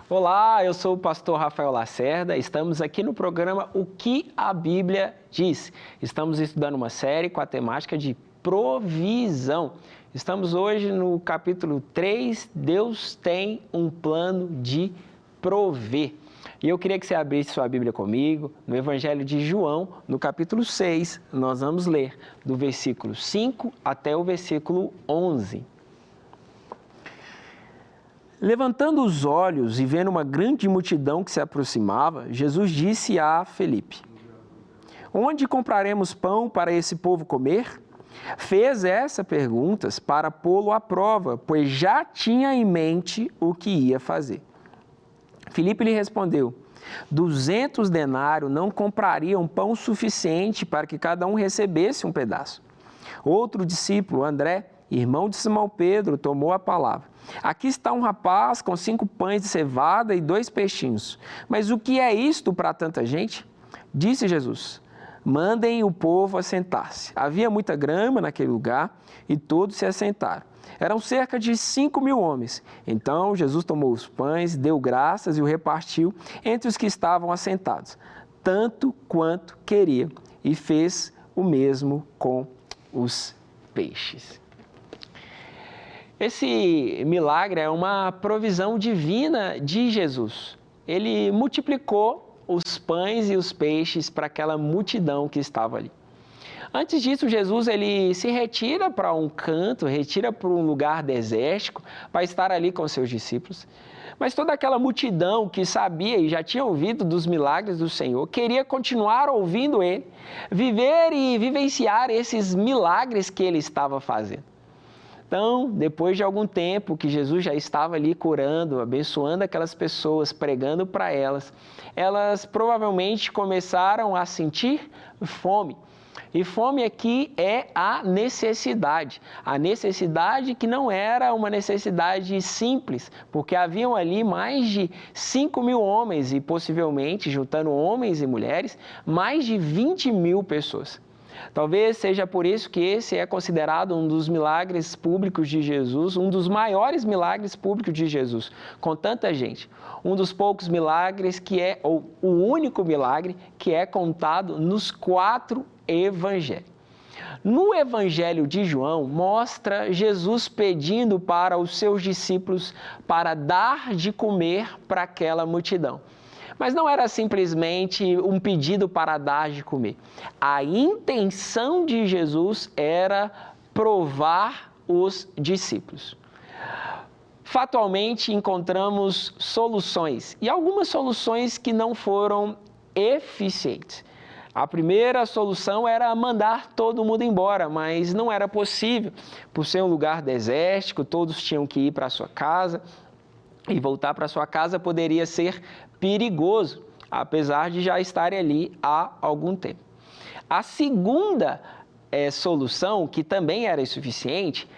Olá, eu sou o pastor Rafael Lacerda, estamos aqui no programa O que a Bíblia Diz. Estamos estudando uma série com a temática de provisão. Estamos hoje no capítulo 3, Deus tem um plano de prover. E eu queria que você abrisse sua Bíblia comigo, no Evangelho de João, no capítulo 6, nós vamos ler do versículo 5 até o versículo 11. Levantando os olhos e vendo uma grande multidão que se aproximava, Jesus disse a Felipe: Onde compraremos pão para esse povo comer? Fez essas perguntas para pô-lo à prova, pois já tinha em mente o que ia fazer. Felipe lhe respondeu: 200 denários não comprariam pão suficiente para que cada um recebesse um pedaço. Outro discípulo, André, irmão de Simão Pedro, tomou a palavra. Aqui está um rapaz com 5 pães de cevada e 2 peixinhos. Mas o que é isto para tanta gente? Disse Jesus: Mandem o povo assentar-se. Havia muita grama naquele lugar e todos se assentaram. Eram cerca de 5.000 homens. Então Jesus tomou os pães, deu graças e o repartiu entre os que estavam assentados, tanto quanto queria, e fez o mesmo com os peixes. Esse milagre é uma provisão divina de Jesus. Ele multiplicou os pães e os peixes para aquela multidão que estava ali. Antes disso, Jesus ele se retira para um canto, retira para um lugar desértico para estar ali com seus discípulos. Mas toda aquela multidão que sabia e já tinha ouvido dos milagres do Senhor, queria continuar ouvindo ele, viver e vivenciar esses milagres que ele estava fazendo. Então, depois de algum tempo que Jesus já estava ali curando, abençoando aquelas pessoas, pregando para elas, elas provavelmente começaram a sentir fome. E fome aqui é a necessidade que não era uma necessidade simples, porque haviam ali mais de 5.000 homens e possivelmente, juntando homens e mulheres, mais de 20.000 pessoas. Talvez seja por isso que esse é considerado um dos milagres públicos de Jesus, um dos maiores milagres públicos de Jesus, com tanta gente. Um dos poucos milagres ou o único milagre que é contado nos 4 evangelhos. No Evangelho de João, mostra Jesus pedindo para os seus discípulos para dar de comer para aquela multidão. Mas não era simplesmente um pedido para dar de comer. A intenção de Jesus era provar os discípulos. Fatalmente, encontramos soluções, e algumas soluções que não foram eficientes. A primeira solução era mandar todo mundo embora, mas não era possível. Por ser um lugar desértico, todos tinham que ir para a sua casa, e voltar para sua casa poderia ser perigoso, apesar de já estarem ali há algum tempo. A segunda solução, que também era insuficiente,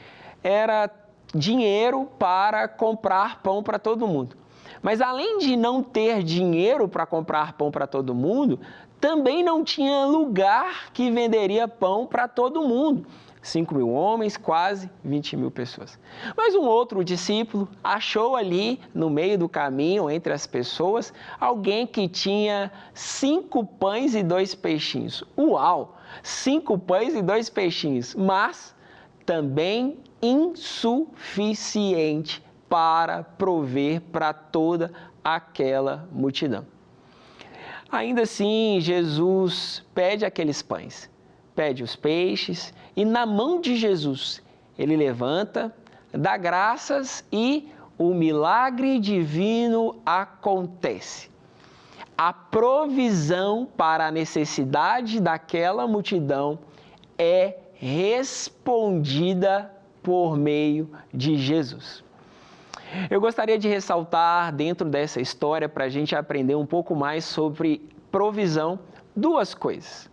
era dinheiro para comprar pão para todo mundo. Mas além de não ter dinheiro para comprar pão para todo mundo, também não tinha lugar que venderia pão para todo mundo. 5.000 homens, quase 20.000 pessoas. Mas um outro discípulo achou ali, no meio do caminho, entre as pessoas, alguém que tinha 5 pães e 2 peixinhos. Uau! 5 pães e 2 peixinhos, mas também insuficiente para prover para toda aquela multidão. Ainda assim, Jesus pede aqueles pães, pede os peixes, e na mão de Jesus, ele levanta, dá graças e o milagre divino acontece. A provisão para a necessidade daquela multidão é respondida por meio de Jesus. Eu gostaria de ressaltar dentro dessa história, para a gente aprender um pouco mais sobre provisão, 2 coisas.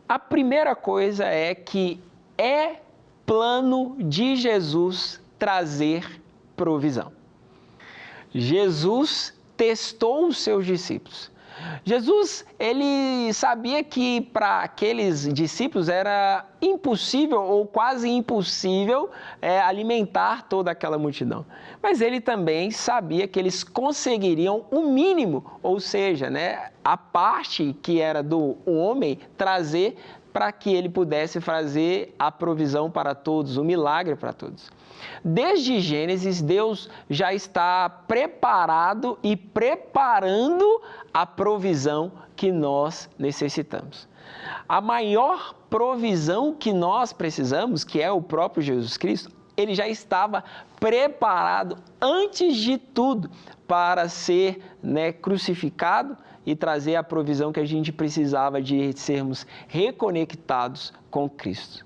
A primeira coisa é que é plano de Jesus trazer provisão. Jesus testou os seus discípulos Jesus, ele sabia que para aqueles discípulos era impossível ou quase impossível alimentar toda aquela multidão. Mas ele também sabia que eles conseguiriam o mínimo, ou seja, a parte que era do homem trazer para que ele pudesse fazer a provisão para todos, o milagre para todos. Desde Gênesis, Deus já está preparado e preparando a provisão que nós necessitamos. A maior provisão que nós precisamos, que é o próprio Jesus Cristo, ele já estava preparado antes de tudo para ser crucificado e trazer a provisão que a gente precisava de sermos reconectados com Cristo.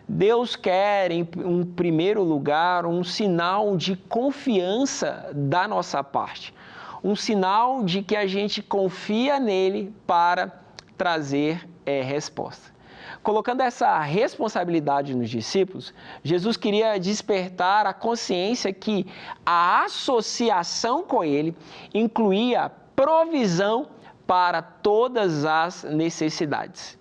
Deus quer, em um primeiro lugar, um sinal de confiança da nossa parte. Um sinal de que a gente confia nele para trazer resposta. Colocando essa responsabilidade nos discípulos, Jesus queria despertar a consciência que a associação com ele incluía provisão para todas as necessidades.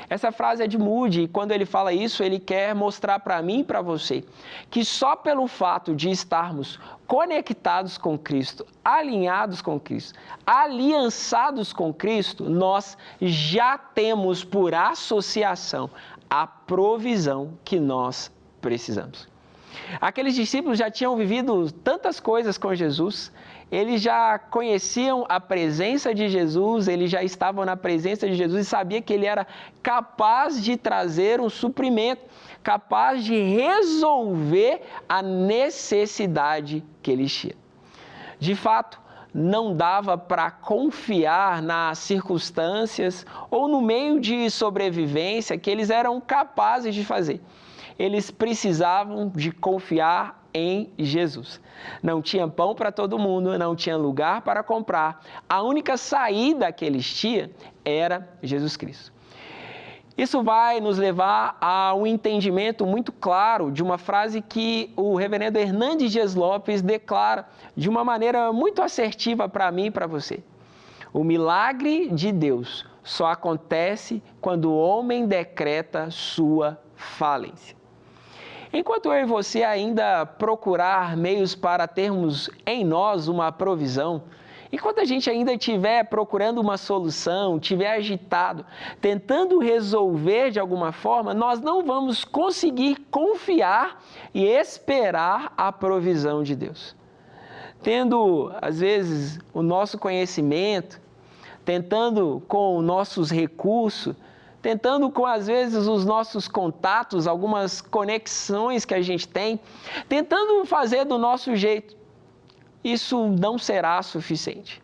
Essa frase é de Moody e quando ele fala isso, ele quer mostrar para mim e para você que só pelo fato de estarmos conectados com Cristo, alinhados com Cristo, aliançados com Cristo, nós já temos por associação a provisão que nós precisamos. Aqueles discípulos já tinham vivido tantas coisas com Jesus, eles já conheciam a presença de Jesus, eles já estavam na presença de Jesus e sabiam que ele era capaz de trazer um suprimento, capaz de resolver a necessidade que eles tinham. De fato, não dava para confiar nas circunstâncias ou no meio de sobrevivência que eles eram capazes de fazer. Eles precisavam de confiar em Jesus. Não tinha pão para todo mundo, não tinha lugar para comprar. A única saída que eles tinham era Jesus Cristo. Isso vai nos levar a um entendimento muito claro de uma frase que o reverendo Hernandes Dias Lopes declara de uma maneira muito assertiva para mim e para você. O milagre de Deus só acontece quando o homem decreta sua falência. Enquanto eu e você ainda procurar meios para termos em nós uma provisão, enquanto a gente ainda estiver procurando uma solução, estiver agitado, tentando resolver de alguma forma, nós não vamos conseguir confiar e esperar a provisão de Deus. Tendo, às vezes, o nosso conhecimento, tentando com nossos recursos, tentando com, às vezes, os nossos contatos, algumas conexões que a gente tem, tentando fazer do nosso jeito. Isso não será suficiente.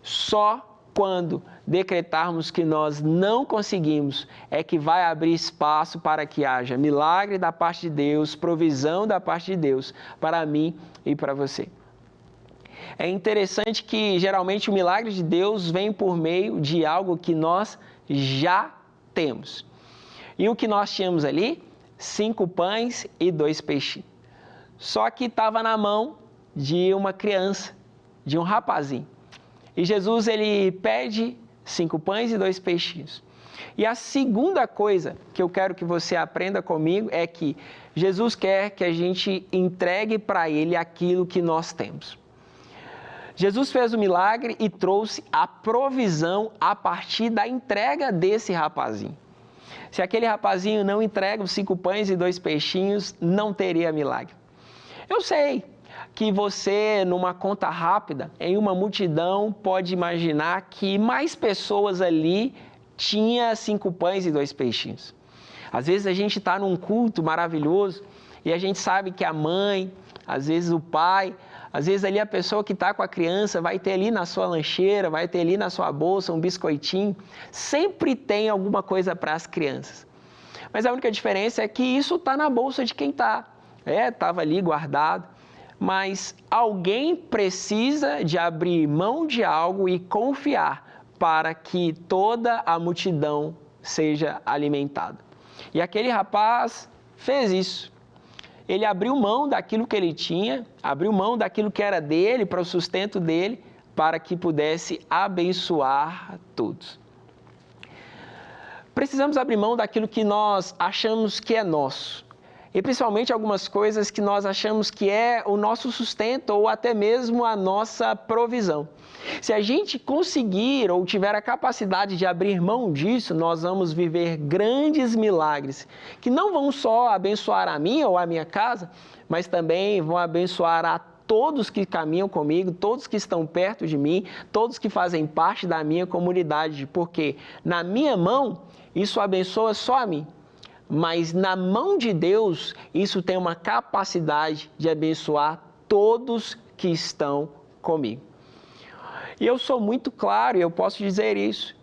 Só quando decretarmos que nós não conseguimos é que vai abrir espaço para que haja milagre da parte de Deus, provisão da parte de Deus para mim e para você. É interessante que, geralmente, o milagre de Deus vem por meio de algo que nós já temos. E o que nós tínhamos ali? 5 pães e 2 peixinhos. Só que estava na mão de uma criança, de um rapazinho. E Jesus, ele pede 5 pães e 2 peixinhos. E a segunda coisa que eu quero que você aprenda comigo é que Jesus quer que a gente entregue para ele aquilo que nós temos. Jesus fez o milagre e trouxe a provisão a partir da entrega desse rapazinho. Se aquele rapazinho não entrega os 5 pães e 2 peixinhos, não teria milagre. Eu sei que você, numa conta rápida, em uma multidão, pode imaginar que mais pessoas ali tinham 5 pães e 2 peixinhos. Às vezes a gente está num culto maravilhoso e a gente sabe que a mãe, às vezes o pai, às vezes ali a pessoa que está com a criança vai ter ali na sua lancheira, vai ter ali na sua bolsa um biscoitinho. Sempre tem alguma coisa para as crianças. Mas a única diferença é que isso está na bolsa de quem está. Estava ali guardado. Mas alguém precisa de abrir mão de algo e confiar para que toda a multidão seja alimentada. E aquele rapaz fez isso. Ele abriu mão daquilo que ele tinha, abriu mão daquilo que era dele, para o sustento dele, para que pudesse abençoar todos. Precisamos abrir mão daquilo que nós achamos que é nosso. E principalmente algumas coisas que nós achamos que é o nosso sustento ou até mesmo a nossa provisão. Se a gente conseguir ou tiver a capacidade de abrir mão disso, nós vamos viver grandes milagres que não vão só abençoar a mim ou a minha casa, mas também vão abençoar a todos que caminham comigo, todos que estão perto de mim, todos que fazem parte da minha comunidade, porque na minha mão isso abençoa só a mim. Mas na mão de Deus, isso tem uma capacidade de abençoar todos que estão comigo. E eu sou muito claro, e eu posso dizer isso.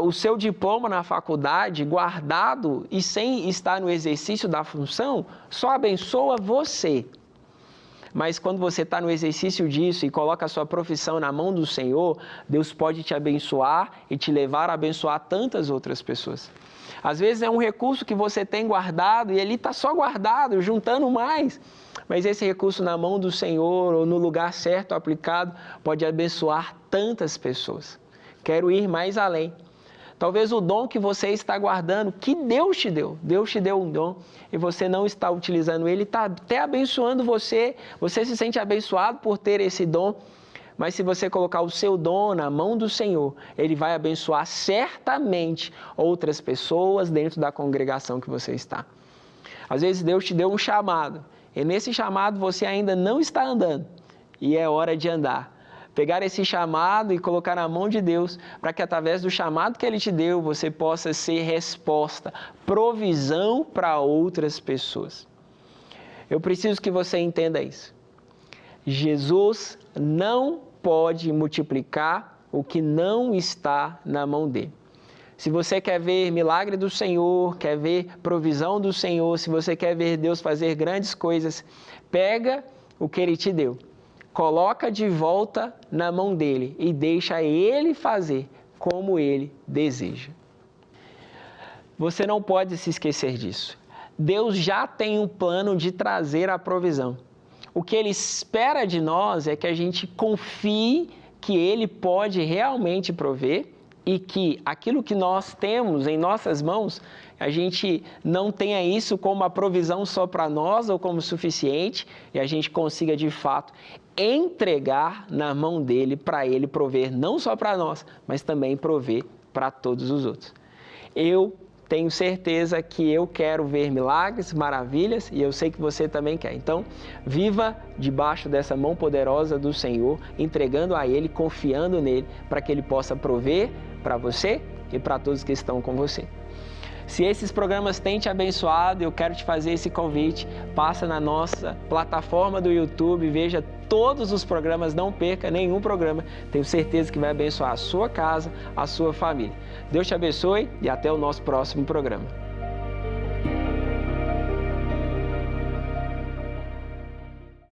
O seu diploma na faculdade, guardado e sem estar no exercício da função, só abençoa você. Mas quando você está no exercício disso e coloca a sua profissão na mão do Senhor, Deus pode te abençoar e te levar a abençoar tantas outras pessoas. Às vezes é um recurso que você tem guardado e ele está só guardado, juntando mais. Mas esse recurso na mão do Senhor ou no lugar certo aplicado pode abençoar tantas pessoas. Quero ir mais além. Talvez o dom que você está guardando, que Deus te deu um dom e você não está utilizando ele, está até abençoando você. Você se sente abençoado por ter esse dom. Mas se você colocar o seu dom na mão do Senhor, Ele vai abençoar certamente outras pessoas dentro da congregação que você está. Às vezes Deus te deu um chamado, e nesse chamado você ainda não está andando, e é hora de andar. Pegar esse chamado e colocar na mão de Deus, para que através do chamado que Ele te deu, você possa ser resposta, provisão para outras pessoas. Eu preciso que você entenda isso. Jesus não pode multiplicar o que não está na mão dele. Se você quer ver milagre do Senhor, quer ver provisão do Senhor, se você quer ver Deus fazer grandes coisas, pega o que Ele te deu, coloca de volta na mão dele e deixa Ele fazer como Ele deseja. Você não pode se esquecer disso. Deus já tem um plano de trazer a provisão. O que Ele espera de nós é que a gente confie que Ele pode realmente prover e que aquilo que nós temos em nossas mãos, a gente não tenha isso como uma provisão só para nós ou como suficiente e a gente consiga de fato entregar na mão dele para Ele prover não só para nós, mas também prover para todos os outros. Eu tenho certeza que eu quero ver milagres, maravilhas e eu sei que você também quer. Então, viva debaixo dessa mão poderosa do Senhor, entregando a Ele, confiando nele, para que Ele possa prover para você e para todos que estão com você. Se esses programas têm te abençoado, eu quero te fazer esse convite. Passa na nossa plataforma do YouTube, veja todos os programas, não perca nenhum programa. Tenho certeza que vai abençoar a sua casa, a sua família. Deus te abençoe e até o nosso próximo programa.